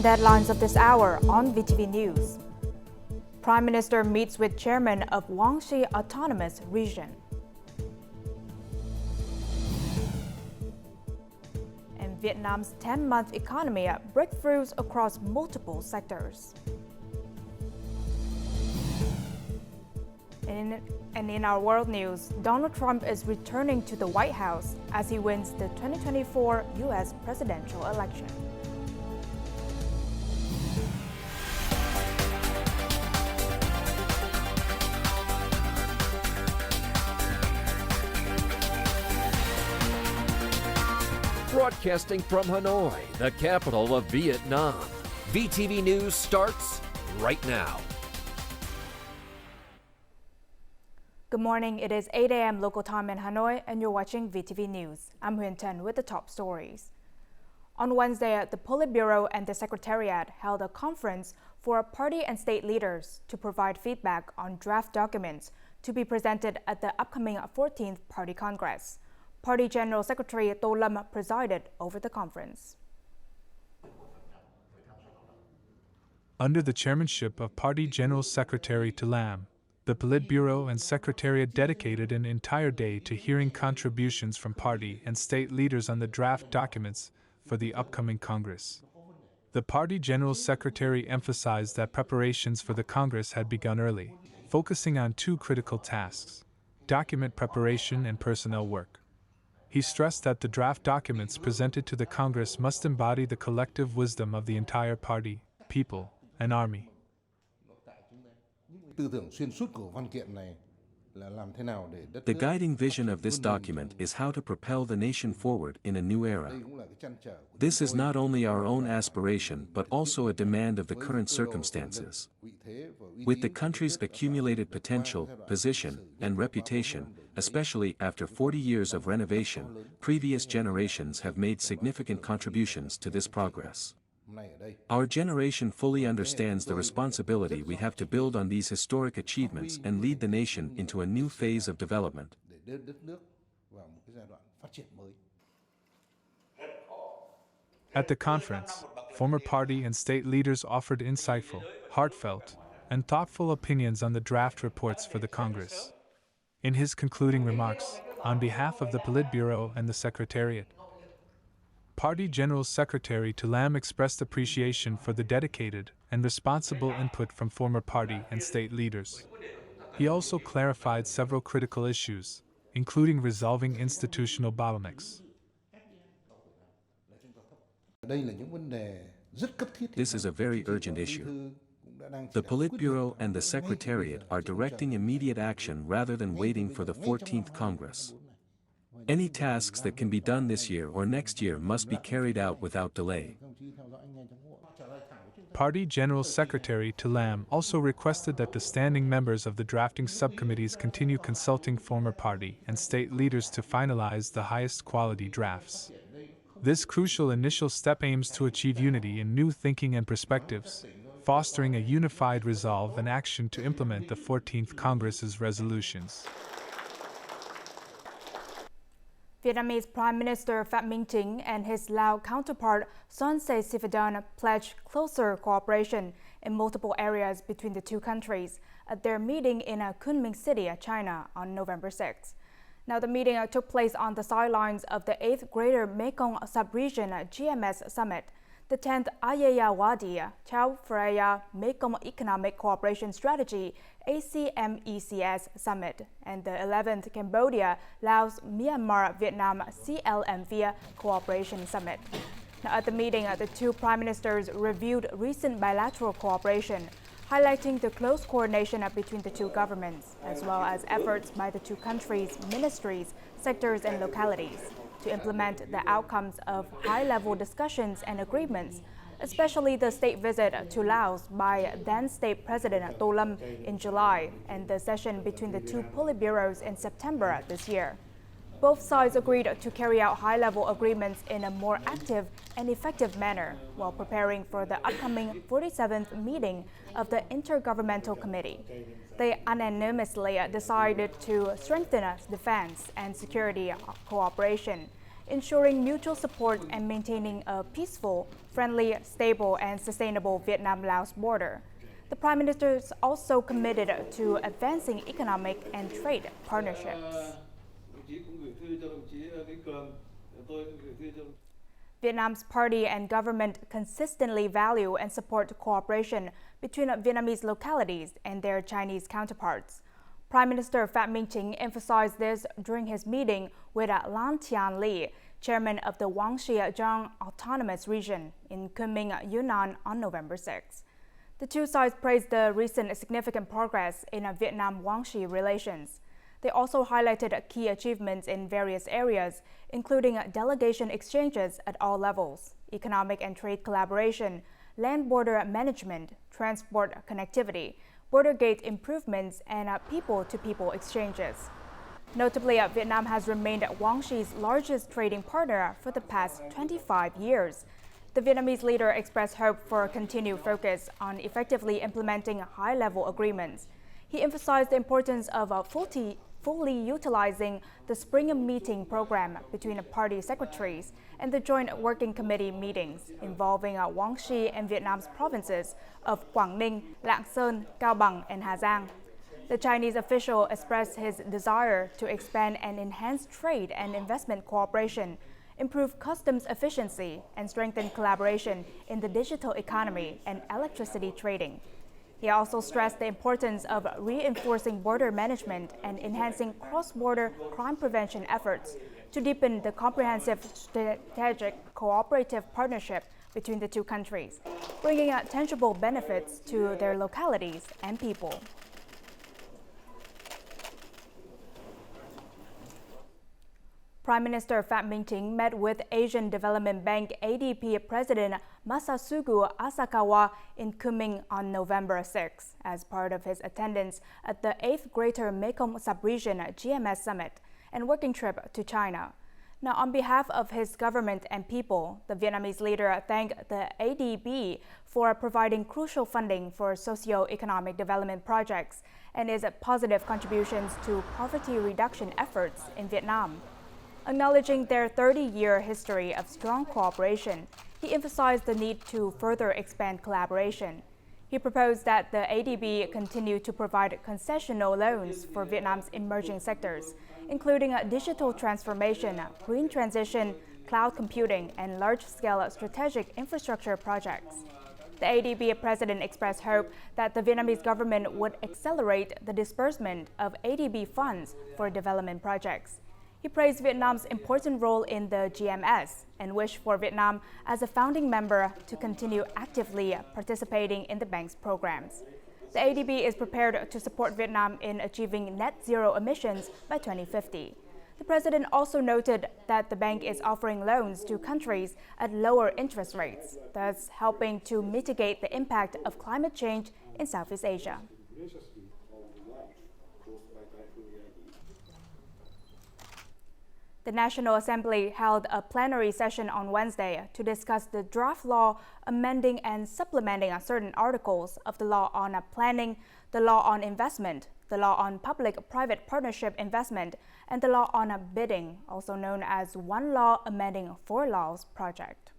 important deadlines of this hour on VTV News. Prime Minister meets with Chairman of Guangxi Autonomous Region. And Vietnam's 10-month economy breakthroughs across multiple sectors. And in our world news, Donald Trump is returning to the White House as he wins the 2024 U.S. presidential election. Broadcasting from Hanoi, the capital of Vietnam, VTV News starts right now. Good morning. It is 8 a.m. local time in Hanoi, and you're watching VTV News. I'm Huyền Ten with the top stories. On Wednesday, the Politburo and the Secretariat held a conference for party and state leaders to provide feedback on draft documents to be presented at the upcoming 14th Party Congress. Party General Secretary Tô Lâm presided over the conference. Under the chairmanship of Party General Secretary Tô Lâm, the Politburo and Secretariat dedicated an entire day to hearing contributions from party and state leaders on the draft documents for the upcoming Congress. The Party General Secretary emphasized that preparations for the Congress had begun early, focusing on two critical tasks: document preparation and personnel work. He stressed that the draft documents presented to the Congress must embody the collective wisdom of the entire party, people, and army. The guiding vision of this document is how to propel the nation forward in a new era. This is not only our own aspiration but also a demand of the current circumstances. With the country's accumulated potential, position, and reputation, especially after 40 years of renovation, previous generations have made significant contributions to this progress. Our generation fully understands the responsibility we have to build on these historic achievements and lead the nation into a new phase of development. At the conference, former party and state leaders offered insightful, heartfelt, and thoughtful opinions on the draft reports for the Congress. In his concluding remarks, on behalf of the Politburo and the Secretariat, Party General Secretary Tô Lâm expressed appreciation for the dedicated and responsible input from former party and state leaders. He also clarified several critical issues, including resolving institutional bottlenecks. This is a very urgent issue. The Politburo and the Secretariat are directing immediate action rather than waiting for the 14th Congress. Any tasks that can be done this year or next year must be carried out without delay. Party General Secretary Tô Lâm also requested that the standing members of the drafting subcommittees continue consulting former party and state leaders to finalize the highest quality drafts. This crucial initial step aims to achieve unity in new thinking and perspectives, fostering a unified resolve and action to implement the 14th Congress's resolutions. Vietnamese Prime Minister Pham Minh Chinh and his Lao counterpart Son Se Siphandone pledged closer cooperation in multiple areas between the two countries at their meeting in Kunming City, China on November 6. Now, the meeting took place on the sidelines of the 8th Greater Mekong Sub-Region GMS Summit, the 10th Ayeyarwady Chao Phraya Mekong Economic Cooperation Strategy ACMECS Summit, and the 11th Cambodia, Laos, Myanmar, Vietnam CLMV Cooperation Summit. Now, at the meeting, the two prime ministers reviewed recent bilateral cooperation, highlighting the close coordination between the two governments, as well as efforts by the two countries' ministries, sectors, and localities to implement the outcomes of high-level discussions and agreements, especially the state visit to Laos by then-State President Tô Lâm in July and the session between the two Politburos in September this year. Both sides agreed to carry out high-level agreements in a more active and effective manner while preparing for the upcoming 47th meeting of the Intergovernmental Committee. They unanimously decided to strengthen defense and security cooperation ensuring mutual support and maintaining a peaceful, friendly, stable, and sustainable Vietnam-Laos border. The Prime Minister is also committed to advancing economic and trade partnerships. Vietnam's party and government consistently value and support cooperation between Vietnamese localities and their Chinese counterparts. Prime Minister Phạm Minh Chính emphasized this during his meeting with Lan Thian Le, chairman of the Guangxi Autonomous Region in Kunming, Yunnan on November 6. The two sides praised the recent significant progress in Vietnam-Guangxi relations. They also highlighted key achievements in various areas, including delegation exchanges at all levels, economic and trade collaboration, land border management, transport connectivity, border gate improvements, and people-to-people exchanges. Notably, Vietnam has remained Guangxi's largest trading partner for the past 25 years. The Vietnamese leader expressed hope for continued focus on effectively implementing high-level agreements. He emphasized the importance of fully utilizing the spring meeting program between the party secretaries and the joint working committee meetings involving Guangxi and Vietnam's provinces of Quảng Ninh, Lạng Sơn, Cao Bằng, and Hà Giang. The Chinese official expressed his desire to expand and enhance trade and investment cooperation, improve customs efficiency, and strengthen collaboration in the digital economy and electricity trading. He also stressed the importance of reinforcing border management and enhancing cross-border crime prevention efforts to deepen the comprehensive strategic cooperative partnership between the two countries, bringing tangible benefits to their localities and people. Prime Minister Phạm Minh Chính met with Asian Development Bank ADB President Masatsugu Asakawa in Kunming on November 6 as part of his attendance at the 8th Greater Mekong Sub-Region GMS Summit and working trip to China. Now, on behalf of his government and people, the Vietnamese leader thanked the ADB for providing crucial funding for socio-economic development projects and its positive contributions to poverty reduction efforts in Vietnam. Acknowledging their 30-year history of strong cooperation, he emphasized the need to further expand collaboration. He proposed that the ADB continue to provide concessional loans for Vietnam's emerging sectors, including digital transformation, green transition, cloud computing, and large-scale strategic infrastructure projects. The ADB president expressed hope that the Vietnamese government would accelerate the disbursement of ADB funds for development projects. He praised Vietnam's important role in the GMS and wished for Vietnam as a founding member to continue actively participating in the bank's programs. The ADB is prepared to support Vietnam in achieving net zero emissions by 2050. The president also noted that the bank is offering loans to countries at lower interest rates, thus helping to mitigate the impact of climate change in Southeast Asia. The National Assembly held a plenary session on Wednesday to discuss the draft law amending and supplementing certain articles of the law on planning, the law on investment, the law on public-private partnership investment, and the law on bidding, also known as One Law Amending Four Laws project.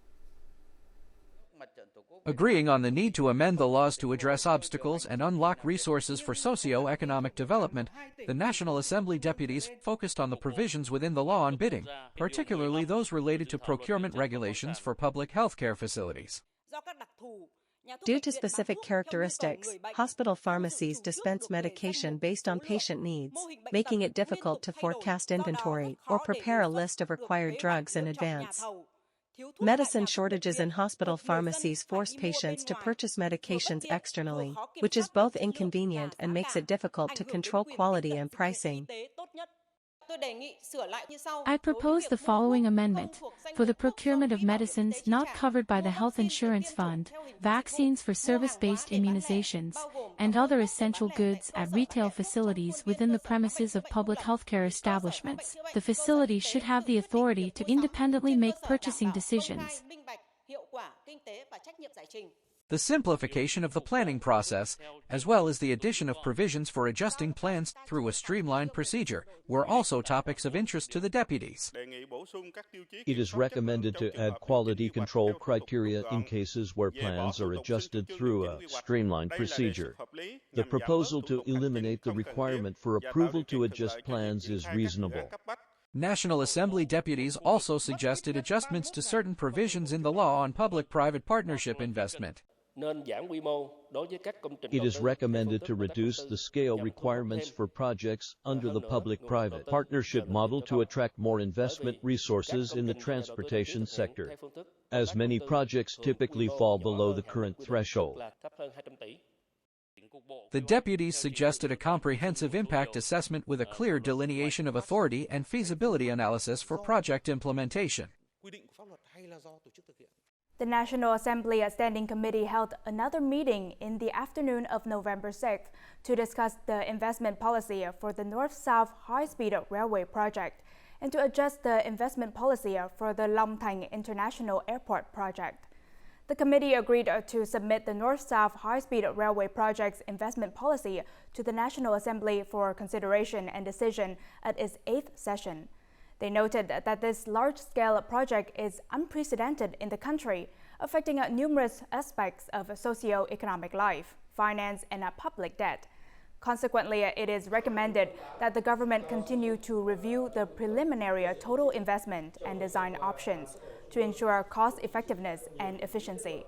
Agreeing on the need to amend the laws to address obstacles and unlock resources for socio-economic development, the National Assembly deputies focused on the provisions within the law on bidding, particularly those related to procurement regulations for public healthcare facilities. Due to specific characteristics, hospital pharmacies dispense medication based on patient needs, making it difficult to forecast inventory or prepare a list of required drugs in advance. Medicine shortages in hospital pharmacies force patients to purchase medications externally, which is both inconvenient and makes it difficult to control quality and pricing. I propose the following amendment. For the procurement of medicines not covered by the Health Insurance Fund, vaccines for service-based immunizations, and other essential goods at retail facilities within the premises of public healthcare establishments, the facility should have the authority to independently make purchasing decisions. the simplification of the planning process, as well as the addition of provisions for adjusting plans through a streamlined procedure, were also topics of interest to the deputies. It is recommended to add quality control criteria in cases where plans are adjusted through a streamlined procedure. The proposal to eliminate the requirement for approval to adjust plans is reasonable. National Assembly deputies also suggested adjustments to certain provisions in the law on public-private partnership investment. It is recommended to reduce the scale requirements for projects under the public-private partnership model to attract more investment resources in the transportation sector, as many projects typically fall below the current threshold. The deputies suggested a comprehensive impact assessment with a clear delineation of authority and feasibility analysis for project implementation. The National Assembly Standing Committee held another meeting in the afternoon of November 6th to discuss the investment policy for the North-South High-Speed Railway project and to adjust the investment policy for the Long Thanh International Airport project. The committee agreed to submit the North-South High-Speed Railway project's investment policy to the National Assembly for consideration and decision at its 8th session. They noted that this large-scale project is unprecedented in the country, affecting numerous aspects of socio-economic life, finance, and public debt. Consequently, it is recommended that the government continue to review the preliminary total investment and design options to ensure cost effectiveness and efficiency.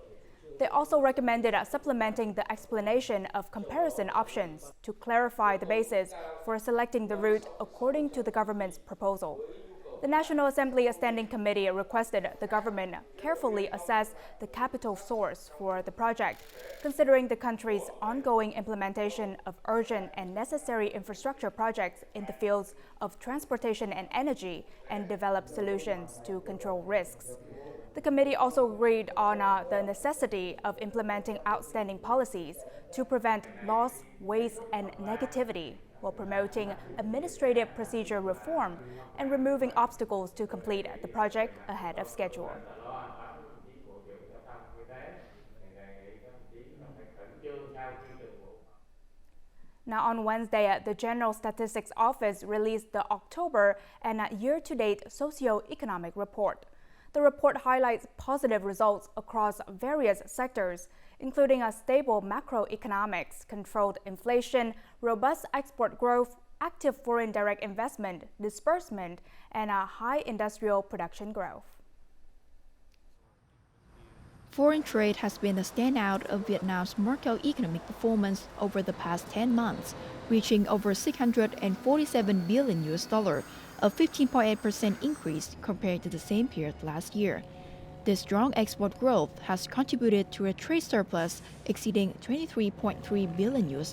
They also recommended supplementing the explanation of comparison options to clarify the basis for selecting the route according to the government's proposal. The National Assembly Standing Committee requested the government carefully assess the capital source for the project, considering the country's ongoing implementation of urgent and necessary infrastructure projects in the fields of transportation and energy, and develop solutions to control risks. The committee also agreed on the necessity of implementing outstanding policies to prevent loss, waste, and negativity, while promoting administrative procedure reform and removing obstacles to complete the project ahead of schedule. Now, on Wednesday, the General Statistics Office released the October and year-to-date socio-economic report. The report highlights positive results across various sectors, including a stable macroeconomics, controlled inflation, robust export growth, active foreign direct investment, disbursement, and a high industrial production growth. Foreign trade has been the standout of Vietnam's macroeconomic performance over the past 10 months, reaching over $647 billion, a 15.8% increase compared to the same period last year. This strong export growth has contributed to a trade surplus exceeding $23.3 billion.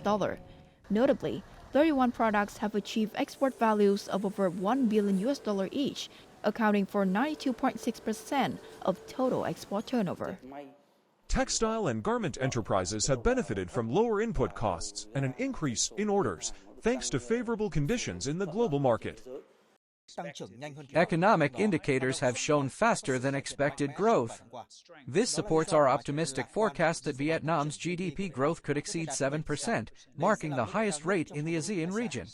Notably, 31 products have achieved export values of over $1 billion each, accounting for 92.6% of total export turnover. Textile and garment enterprises have benefited from lower input costs and an increase in orders, thanks to favorable conditions in the global market. Economic indicators have shown faster than expected growth. This supports our optimistic forecast that Vietnam's GDP growth could exceed 7%, marking the highest rate in the ASEAN region.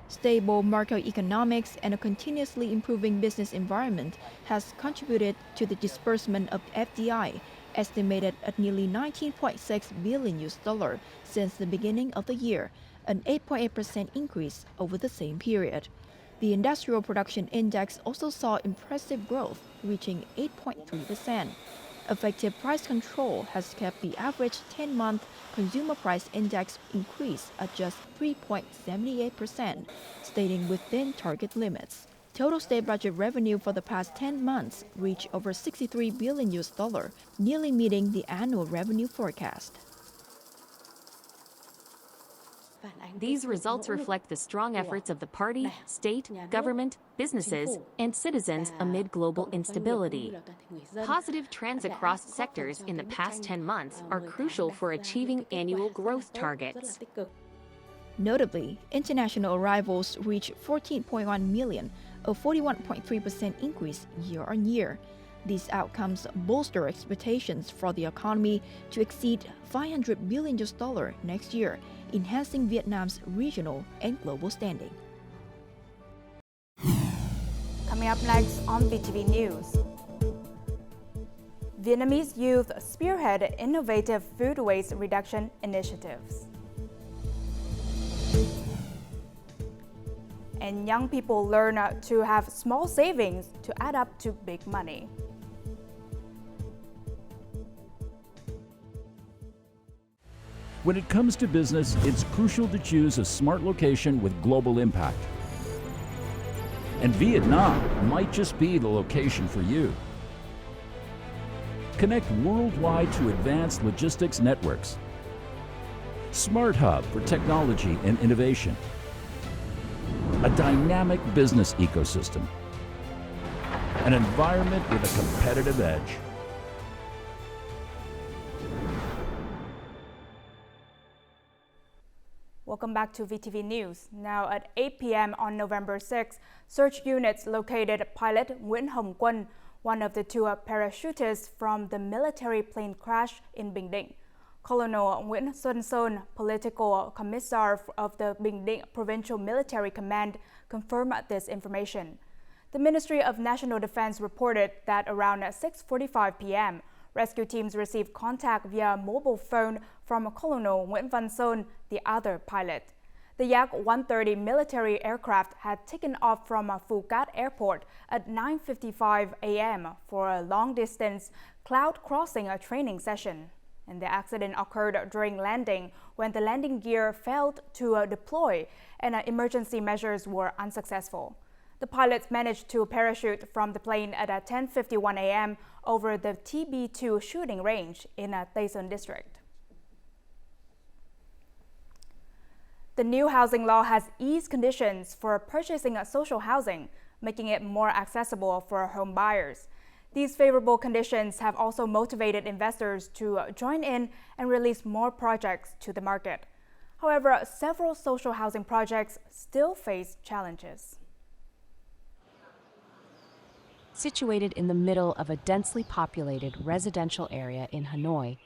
Stable macroeconomics and a continuously improving business environment has contributed to the disbursement of FDI, estimated at nearly $19.6 billion since the beginning of the year, an 8.8% increase over the same period. The Industrial Production Index also saw impressive growth, reaching 8.3%. Effective price control has kept the average 10-month consumer price index increase at just 3.78%, staying within target limits. Total state budget revenue for the past 10 months reached over $63 billion, nearly meeting the annual revenue forecast. These results reflect the strong efforts of the party, state, government, businesses, and citizens amid global instability. Positive trends across sectors in the past 10 months are crucial for achieving annual growth targets. Notably, international arrivals reached 14.1 million, a 41.3% increase year-on-year. These outcomes bolster expectations for the economy to exceed $500 billion next year, enhancing Vietnam's regional and global standing. Coming up next on VTV News. Vietnamese youth spearhead innovative food waste reduction initiatives. And young people learn to have small savings to add up to big money. When it comes to business, it's crucial to choose a smart location with global impact. And Vietnam might just be the location for you. Connect worldwide to advanced logistics networks. Smart Hub for technology and innovation. A dynamic business ecosystem. An environment with a competitive edge. Welcome back to VTV News. Now at 8 p.m. on November 6, search units located pilot Nguyễn Hồng Quân, one of the two parachutists from the military plane crash in Bình Định. Colonel Nguyễn Xuân Sơn, political commissar of the Bình Định Provincial Military Command, confirmed this information. The Ministry of National Defense reported that around 6:45 p.m., rescue teams received contact via mobile phone from Colonel Nguyễn Văn Sơn, the other pilot. The Yak-130 military aircraft had taken off from Phu Cát Airport at 9:55 a.m. for a long-distance cloud crossing training session. And the accident occurred during landing when the landing gear failed to deploy and emergency measures were unsuccessful. The pilots managed to parachute from the plane at 10:51 a.m. over the TB2 shooting range in Tay Sơn district. The new housing law has eased conditions for purchasing social housing, making it more accessible for home buyers. These favorable conditions have also motivated investors to join in and release more projects to the market. However, several social housing projects still face challenges. Situated in the middle of a densely populated residential area in Hanoi,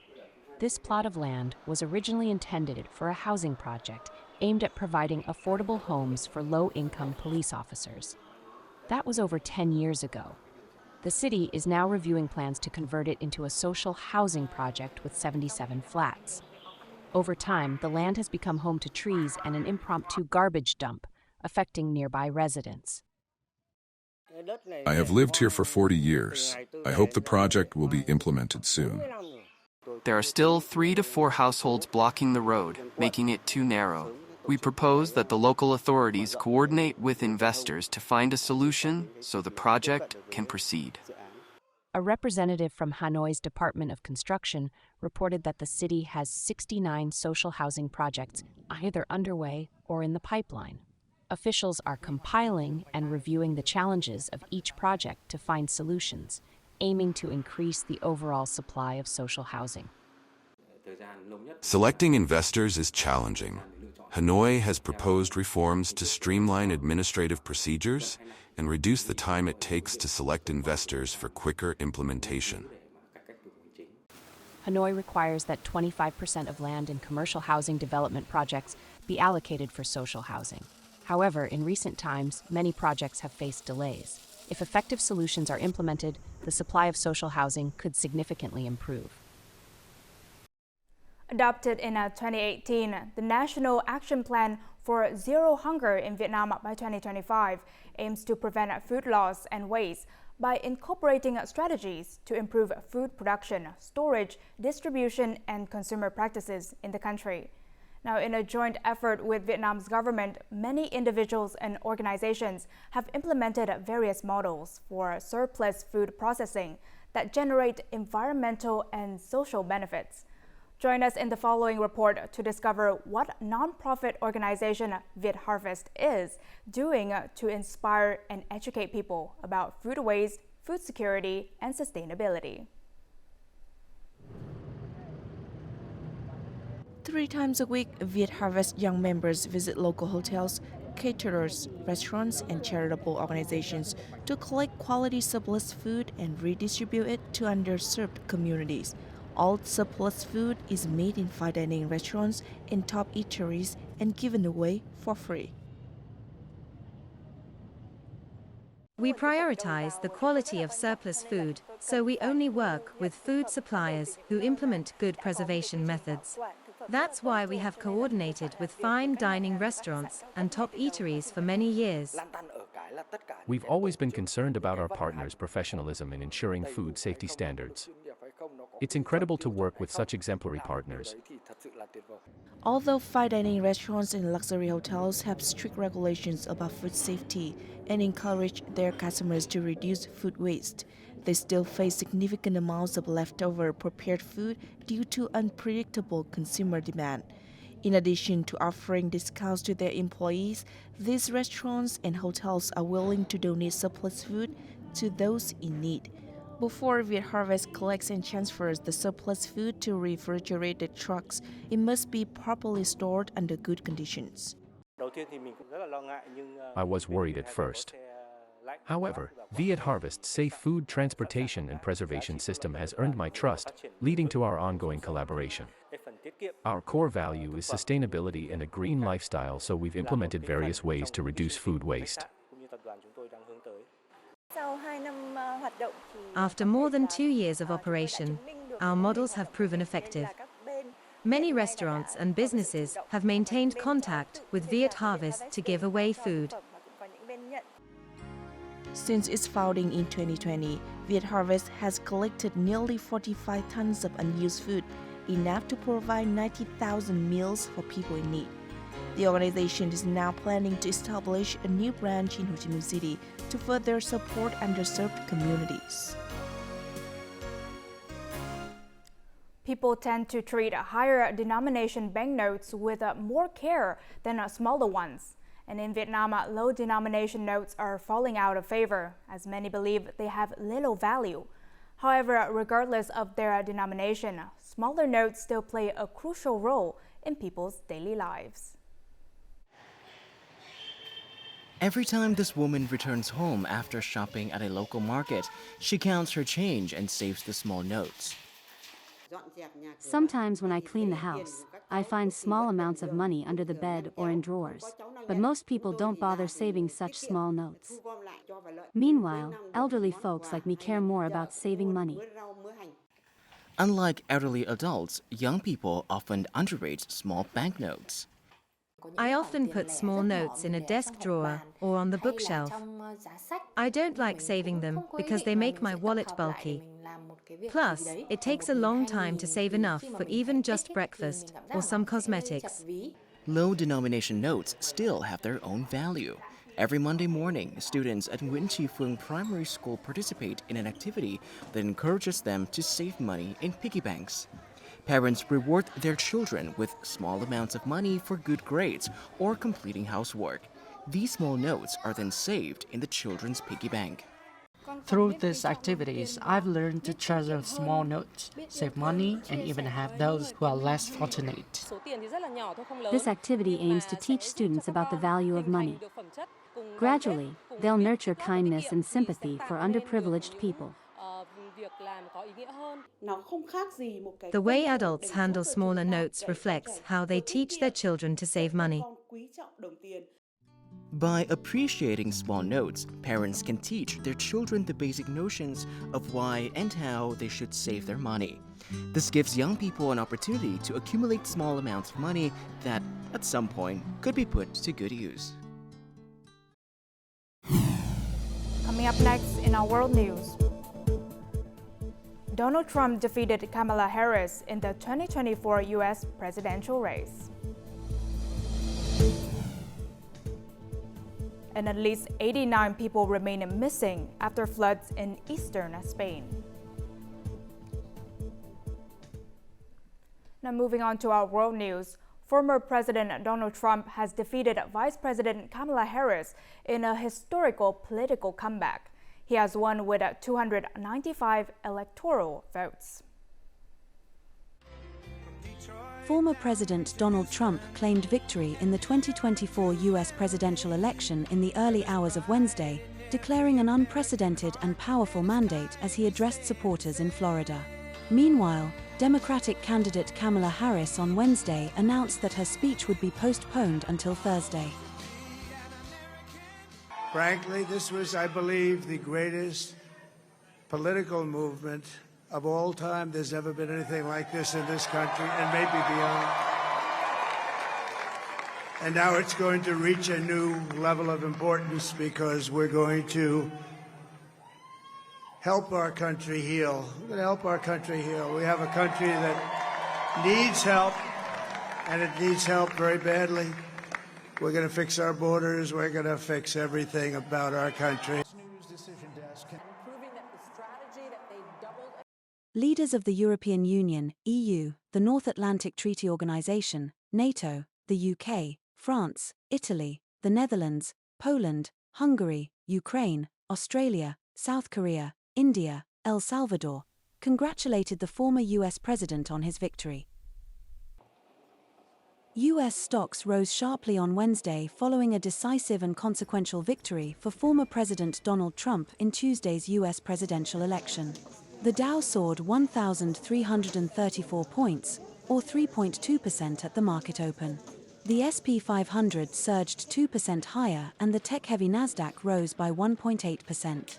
this plot of land was originally intended for a housing project aimed at providing affordable homes for low-income police officers. That was over 10 years ago. The city is now reviewing plans to convert it into a social housing project with 77 flats. Over time, the land has become home to trees and an impromptu garbage dump, affecting nearby residents. I have lived here for 40 years. I hope the project will be implemented soon. There are still 3 to 4 households blocking the road, making it too narrow. We propose that the local authorities coordinate with investors to find a solution so the project can proceed. A representative from Hanoi's Department of Construction reported that the city has 69 social housing projects either underway or in the pipeline. Officials are compiling and reviewing the challenges of each project to find solutions, aiming to increase the overall supply of social housing. Selecting investors is challenging. Hanoi has proposed reforms to streamline administrative procedures and reduce the time it takes to select investors for quicker implementation. Hanoi requires that 25% of land in commercial housing development projects be allocated for social housing. However, in recent times, many projects have faced delays. If effective solutions are implemented, the supply of social housing could significantly improve. Adopted in 2018, the National Action Plan for Zero Hunger in Vietnam by 2025 aims to prevent food loss and waste by incorporating strategies to improve food production, storage, distribution, and consumer practices in the country. Now, in a joint effort with Vietnam's government, many individuals and organizations have implemented various models for surplus food processing that generate environmental and social benefits. Join us in the following report to discover what nonprofit organization VitHarvest is doing to inspire and educate people about food waste, food security, and sustainability. 3 times a week, VitHarvest young members visit local hotels, caterers, restaurants, and charitable organizations to collect quality surplus food and redistribute it to underserved communities. All surplus food is made in fine dining restaurants and top eateries and given away for free. We prioritize the quality of surplus food, so we only work with food suppliers who implement good preservation methods. That's why we have coordinated with fine dining restaurants and top eateries for many years. We've always been concerned about our partners' professionalism in ensuring food safety standards. It's incredible to work with such exemplary partners. Although fine dining restaurants and luxury hotels have strict regulations about food safety and encourage their customers to reduce food waste, they still face significant amounts of leftover prepared food due to unpredictable consumer demand. In addition to offering discounts to their employees, these restaurants and hotels are willing to donate surplus food to those in need. Before Viet Harvest collects and transfers the surplus food to refrigerated trucks, it must be properly stored under good conditions. I was worried at first. However, Viet Harvest's safe food transportation and preservation system has earned my trust, leading to our ongoing collaboration. Our core value is sustainability and a green lifestyle, so we've implemented various ways to reduce food waste. After more than 2 years of operation, our models have proven effective. Many restaurants and businesses have maintained contact with Viet Harvest to give away food. Since its founding in 2020, Viet Harvest has collected nearly 45 tons of unused food, enough to provide 90,000 meals for people in need. The organization is now planning to establish a new branch in Ho Chi Minh City to further support underserved communities. People tend to treat higher denomination banknotes with more care than smaller ones. And in Vietnam, low denomination notes are falling out of favor, as many believe they have little value. However, regardless of their denomination, smaller notes still play a crucial role in people's daily lives. Every time this woman returns home after shopping at a local market, she counts her change and saves the small notes. Sometimes when I clean the house, I find small amounts of money under the bed or in drawers, but most people don't bother saving such small notes. Meanwhile, elderly folks like me care more about saving money. Unlike elderly adults, young people often underrate small banknotes. I often put small notes in a desk drawer or on the bookshelf. I don't like saving them because they make my wallet bulky. Plus, it takes a long time to save enough for even just breakfast or some cosmetics. Low denomination notes still have their own value. Every Monday morning, students at Nguyễn Tri Phương Primary School participate in an activity that encourages them to save money in piggy banks. Parents reward their children with small amounts of money for good grades or completing housework. These small notes are then saved in the children's piggy bank. Through these activities, I've learned to treasure small notes, save money, and even help those who are less fortunate. This activity aims to teach students about the value of money. Gradually, they'll nurture kindness and sympathy for underprivileged people. The way adults handle smaller notes reflects how they teach their children to save money. By appreciating small notes, parents can teach their children the basic notions of why and how they should save their money. This gives young people an opportunity to accumulate small amounts of money that, at some point, could be put to good use. Coming up next in our world news. Donald Trump defeated Kamala Harris in the 2024 U.S. presidential race. And at least 89 people remain missing after floods in eastern Spain. Now moving on to our world news. Former President Donald Trump has defeated Vice President Kamala Harris in a historical political comeback. He has won with 295 electoral votes. former President Donald Trump claimed victory in the 2024 U.S. presidential election in the early hours of Wednesday, declaring an unprecedented and powerful mandate as he addressed supporters in Florida. Meanwhile, Democratic candidate Kamala Harris on Wednesday announced that her speech would be postponed until Thursday. Frankly, this was, I believe, the greatest political movement of all time. There's never been anything like this in this country, and maybe beyond. And now it's going to reach a new level of importance because we're going to help our country heal. We're going to help our country heal. We have a country that needs help, and it needs help very badly. We're going to fix our borders. We're going to fix everything about our country. Leaders of the European Union, EU, the North Atlantic Treaty Organization, NATO, the UK, France, Italy, the Netherlands, Poland, Hungary, Ukraine, Australia, South Korea, India, El Salvador, congratulated the former US president on his victory. US stocks rose sharply on Wednesday following a decisive and consequential victory for former President Donald Trump in Tuesday's US presidential election. The Dow soared 1,334 points, or 3.2% at the market open. The SP 500 surged 2% higher and the tech-heavy Nasdaq rose by 1.8%.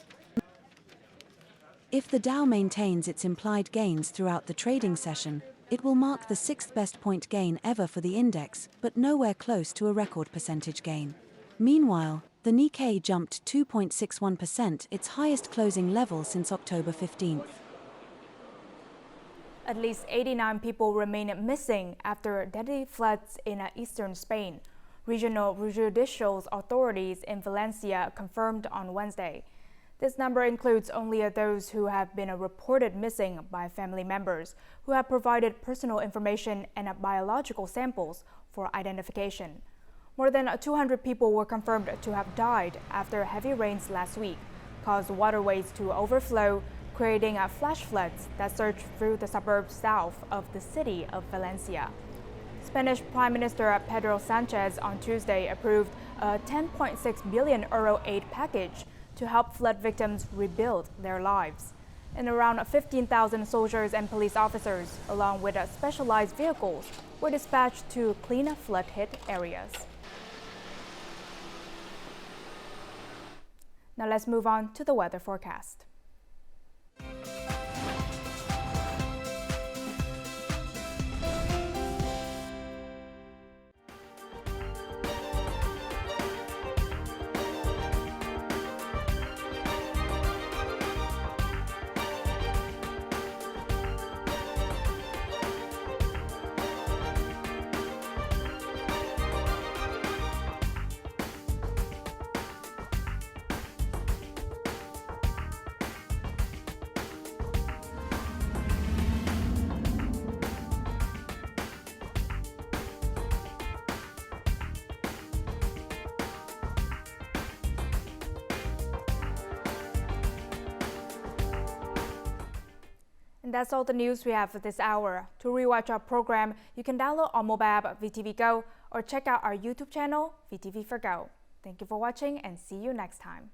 If the Dow maintains its implied gains throughout the trading session, it will mark the sixth best point gain ever for the index, but nowhere close to a record percentage gain. Meanwhile, the Nikkei jumped 2.61%, its highest closing level since October 15th. At least 89 people remain missing after deadly floods in eastern Spain. Regional judicial authorities in Valencia confirmed on Wednesday. This number includes only those who have been reported missing by family members who have provided personal information and biological samples for identification. More than 200 people were confirmed to have died after heavy rains last week caused waterways to overflow, creating flash floods that surged through the suburbs south of the city of Valencia. Spanish Prime Minister Pedro Sanchez on Tuesday approved a €10.6 billion aid package to help flood victims rebuild their lives. And around 15,000 soldiers and police officers, along with specialized vehicles, were dispatched to clean flood-hit areas. Now let's move on to the weather forecast. And that's all the news we have for this hour. To rewatch our program, you can download our mobile app VTVgo or check out our YouTube channel VTV4Go. Thank you for watching and see you next time.